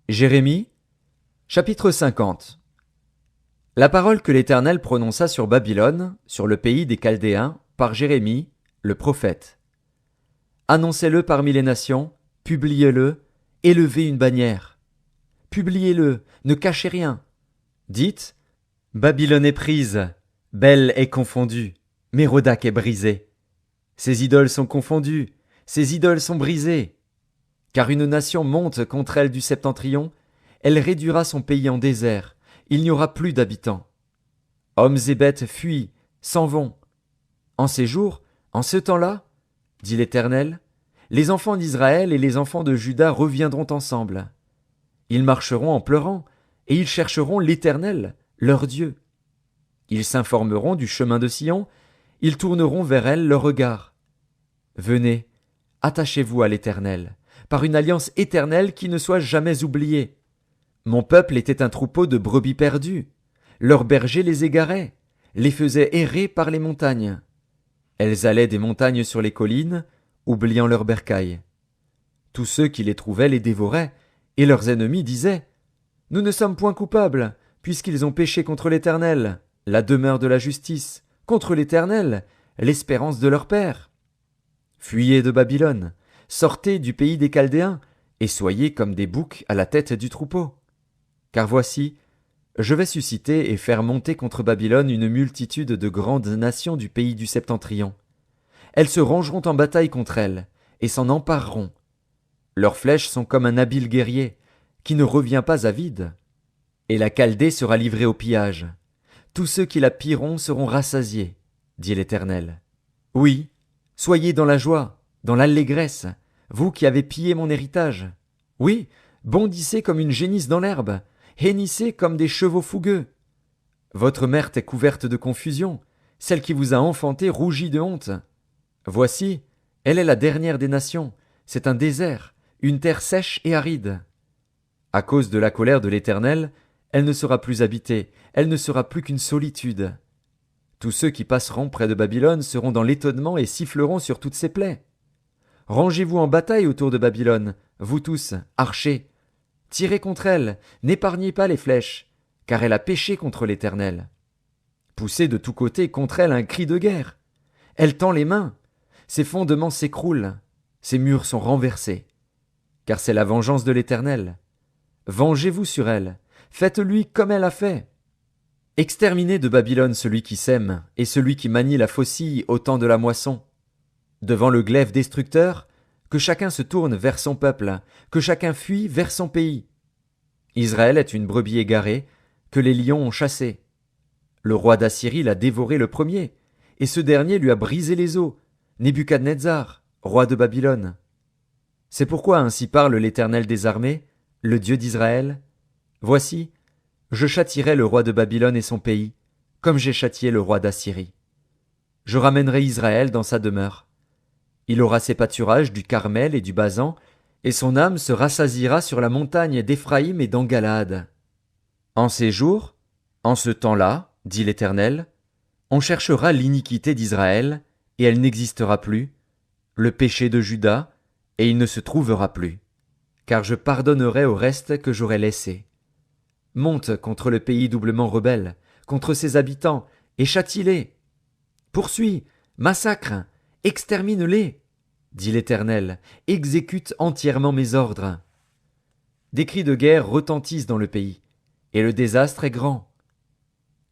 Jérémie, chapitre 50. La parole que l'Éternel prononça sur Babylone, sur le pays des Chaldéens, par Jérémie, le prophète. Annoncez-le parmi les nations, publiez-le, élevez une bannière. Publiez-le, ne cachez rien. Dites, Babylone est prise, Bel est confondue, Mérodach est brisé. Ses idoles sont confondues, ses idoles sont brisées. Car une nation monte contre elle du septentrion, elle réduira son pays en désert, il n'y aura plus d'habitants. Hommes et bêtes fuient, s'en vont. En ces jours, en ce temps-là, dit l'Éternel, les enfants d'Israël et les enfants de Juda reviendront ensemble. Ils marcheront en pleurant, et ils chercheront l'Éternel, leur Dieu. Ils s'informeront du chemin de Sion, ils tourneront vers elle leur regard. Venez, attachez-vous à l'Éternel, par une alliance éternelle qui ne soit jamais oubliée. Mon peuple était un troupeau de brebis perdues. Leurs bergers les égaraient, les faisaient errer par les montagnes. Elles allaient des montagnes sur les collines, oubliant leurs bercailles. Tous ceux qui les trouvaient les dévoraient, et leurs ennemis disaient « Nous ne sommes point coupables, puisqu'ils ont péché contre l'Éternel, la demeure de la justice, contre l'Éternel, l'espérance de leur père. » Fuyez de Babylone, sortez du pays des Chaldéens, et soyez comme des boucs à la tête du troupeau. Car voici, je vais susciter et faire monter contre Babylone une multitude de grandes nations du pays du septentrion. Elles se rangeront en bataille contre elle, et s'en empareront. Leurs flèches sont comme un habile guerrier, qui ne revient pas à vide. Et la Chaldée sera livrée au pillage. Tous ceux qui la pilleront seront rassasiés, dit l'Éternel. Oui, soyez dans la joie, dans l'allégresse, vous qui avez pillé mon héritage. Oui, bondissez comme une génisse dans l'herbe, hennissez comme des chevaux fougueux. Votre mère est couverte de confusion, celle qui vous a enfanté rougit de honte. Voici, elle est la dernière des nations, c'est un désert, une terre sèche et aride. À cause de la colère de l'Éternel, elle ne sera plus habitée, elle ne sera plus qu'une solitude. Tous ceux qui passeront près de Babylone seront dans l'étonnement et siffleront sur toutes ses plaies. Rangez-vous en bataille autour de Babylone, vous tous, archers. Tirez contre elle, n'épargnez pas les flèches, car elle a péché contre l'Éternel. Poussez de tous côtés contre elle un cri de guerre. Elle tend les mains, ses fondements s'écroulent, ses murs sont renversés. Car c'est la vengeance de l'Éternel. Vengez-vous sur elle, faites-lui comme elle a fait. Exterminez de Babylone celui qui sème, et celui qui manie la faucille au temps de la moisson. Devant le glaive destructeur, que chacun se tourne vers son peuple, que chacun fuit vers son pays. Israël est une brebis égarée, que les lions ont chassée. Le roi d'Assyrie l'a dévoré le premier, et ce dernier lui a brisé les os, Nebuchadnezzar, roi de Babylone. C'est pourquoi ainsi parle l'Éternel des armées, le Dieu d'Israël. Voici, je châtierai le roi de Babylone et son pays, comme j'ai châtié le roi d'Assyrie. Je ramènerai Israël dans sa demeure. Il aura ses pâturages du Carmel et du Basan, et son âme se rassasiera sur la montagne d'Éphraïm et d'Engalade. En ces jours, en ce temps-là, dit l'Éternel, on cherchera l'iniquité d'Israël, et elle n'existera plus, le péché de Juda, et il ne se trouvera plus, car je pardonnerai au reste que j'aurai laissé. Monte contre le pays doublement rebelle, contre ses habitants, et châtie-les. Poursuis, massacre, extermine-les, dit l'Éternel, exécute entièrement mes ordres. Des cris de guerre retentissent dans le pays, et le désastre est grand.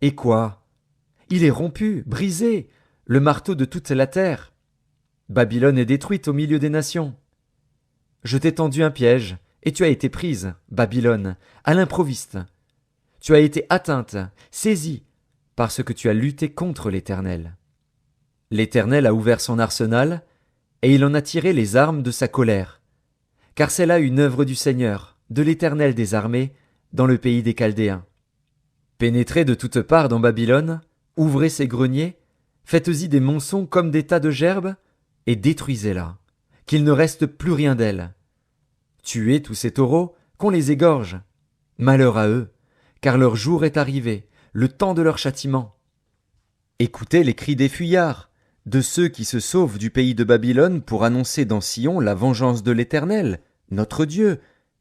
Et quoi? Il est rompu, brisé, le marteau de toute la terre. Babylone est détruite au milieu des nations. Je t'ai tendu un piège, et tu as été prise, Babylone, à l'improviste. Tu as été atteinte, saisie, parce que tu as lutté contre l'Éternel. L'Éternel a ouvert son arsenal, et il en a tiré les armes de sa colère. Car c'est là une œuvre du Seigneur, de l'Éternel des armées, dans le pays des Chaldéens. Pénétrez de toutes parts dans Babylone, ouvrez ses greniers, faites-y des monceaux comme des tas de gerbes, et détruisez-la, qu'il ne reste plus rien d'elle. Tuez tous ces taureaux, qu'on les égorge. Malheur à eux, car leur jour est arrivé, le temps de leur châtiment. Écoutez les cris des fuyards, de ceux qui se sauvent du pays de Babylone pour annoncer dans Sion la vengeance de l'Éternel, notre Dieu,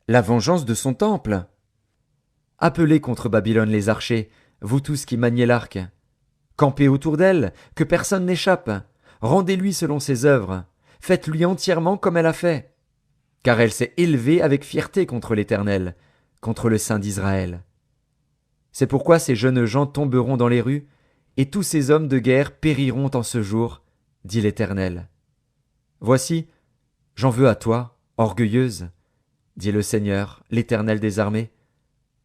la vengeance de son temple. Appelez contre Babylone les archers, vous tous qui maniez l'arc. Campez autour d'elle, que personne n'échappe. Rendez-lui selon ses œuvres. Faites-lui entièrement comme elle a fait. Car elle s'est élevée avec fierté contre l'Éternel, contre le Saint d'Israël. C'est pourquoi ces jeunes gens tomberont dans les rues, et tous ces hommes de guerre périront en ce jour, dit l'Éternel. Voici, j'en veux à toi, orgueilleuse, dit le Seigneur, l'Éternel des armées,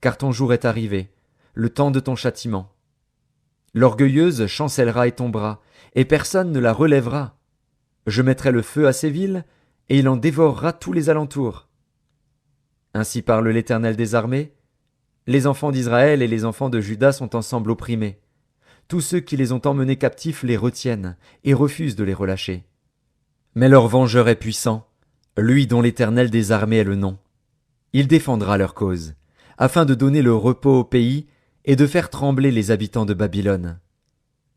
car ton jour est arrivé, le temps de ton châtiment. L'orgueilleuse chancellera et tombera, et personne ne la relèvera. Je mettrai le feu à ces villes, et il en dévorera tous les alentours. Ainsi parle l'Éternel des armées. Les enfants d'Israël et les enfants de Juda sont ensemble opprimés. Tous ceux qui les ont emmenés captifs les retiennent, et refusent de les relâcher. Mais leur vengeur est puissant, lui dont l'Éternel des armées est le nom. Il défendra leur cause, afin de donner le repos au pays et de faire trembler les habitants de Babylone.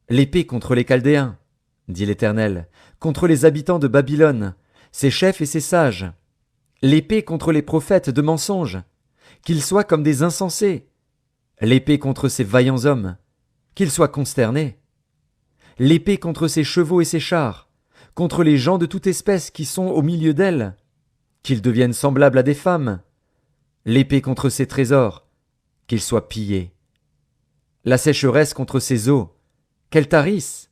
L'épée contre les Chaldéens, dit l'Éternel, contre les habitants de Babylone, ses chefs et ses sages. L'épée contre les prophètes de mensonges, qu'ils soient comme des insensés. L'épée contre ces vaillants hommes, qu'ils soient consternés. L'épée contre ses chevaux et ses chars, contre les gens de toute espèce qui sont au milieu d'elle, qu'ils deviennent semblables à des femmes. L'épée contre ses trésors, qu'ils soient pillés. La sécheresse contre ses eaux, qu'elle tarisse,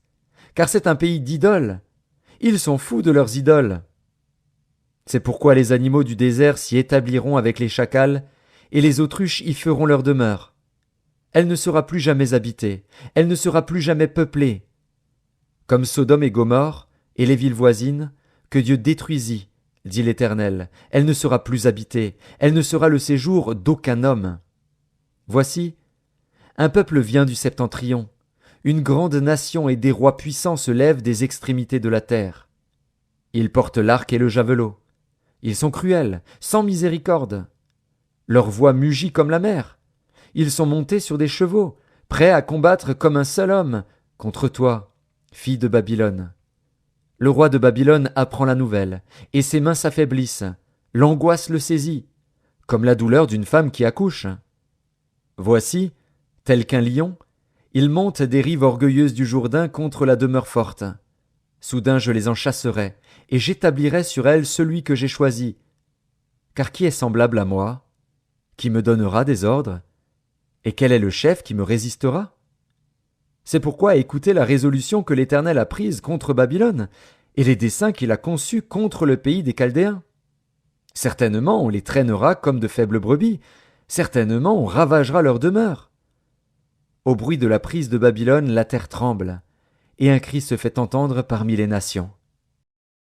car c'est un pays d'idoles. Ils sont fous de leurs idoles. C'est pourquoi les animaux du désert s'y établiront avec les chacals, et les autruches y feront leur demeure. Elle ne sera plus jamais habitée, elle ne sera plus jamais peuplée. Comme Sodome et Gomorrhe, et les villes voisines, que Dieu détruisit, dit l'Éternel, elle ne sera plus habitée, elle ne sera le séjour d'aucun homme. Voici, un peuple vient du septentrion, une grande nation et des rois puissants se lèvent des extrémités de la terre. Ils portent l'arc et le javelot. Ils sont cruels, sans miséricorde. Leur voix mugit comme la mer. Ils sont montés sur des chevaux, prêts à combattre comme un seul homme contre toi, fille de Babylone. Le roi de Babylone apprend la nouvelle, et ses mains s'affaiblissent. L'angoisse le saisit, comme la douleur d'une femme qui accouche. Voici, tel qu'un lion, il monte des rives orgueilleuses du Jourdain contre la demeure forte. Soudain je les en chasserai, et j'établirai sur elles celui que j'ai choisi. Car qui est semblable à moi? Qui me donnera des ordres? Et quel est le chef qui me résistera? C'est pourquoi écoutez la résolution que l'Éternel a prise contre Babylone, et les desseins qu'il a conçus contre le pays des Chaldéens. Certainement on les traînera comme de faibles brebis, certainement on ravagera leur demeure. Au bruit de la prise de Babylone, la terre tremble, et un cri se fait entendre parmi les nations.